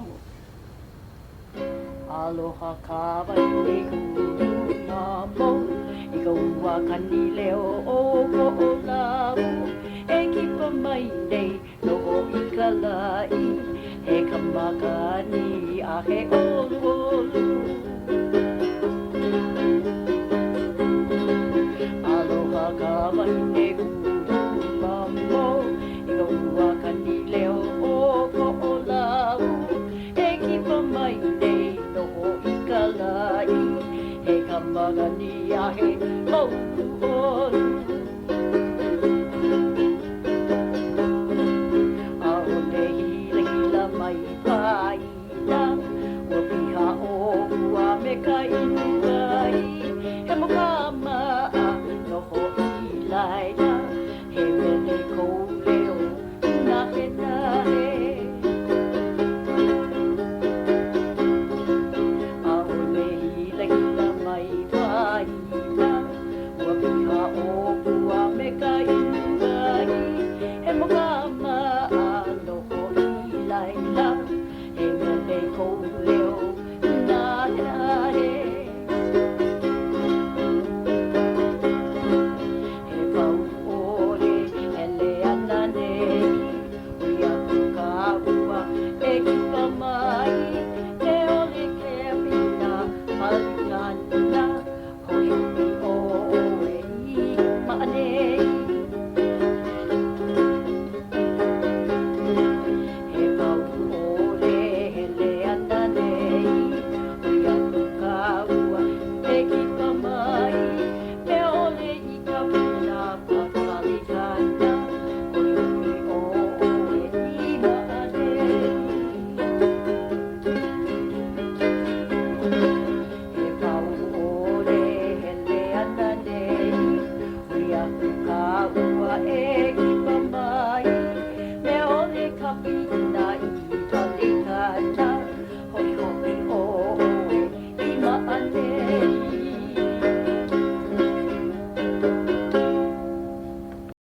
mo. Aloha ka mai e kuna mo, ikaw wa kanileo o ko'olau. E kipa mai nei no o i ka lai, he ka makani a he olu olu. Aloha ka mai e kuna mo, ikaw wa kanileo o ko'olau. E kipa mai nei no o i ka lai, he ka makani a he olu.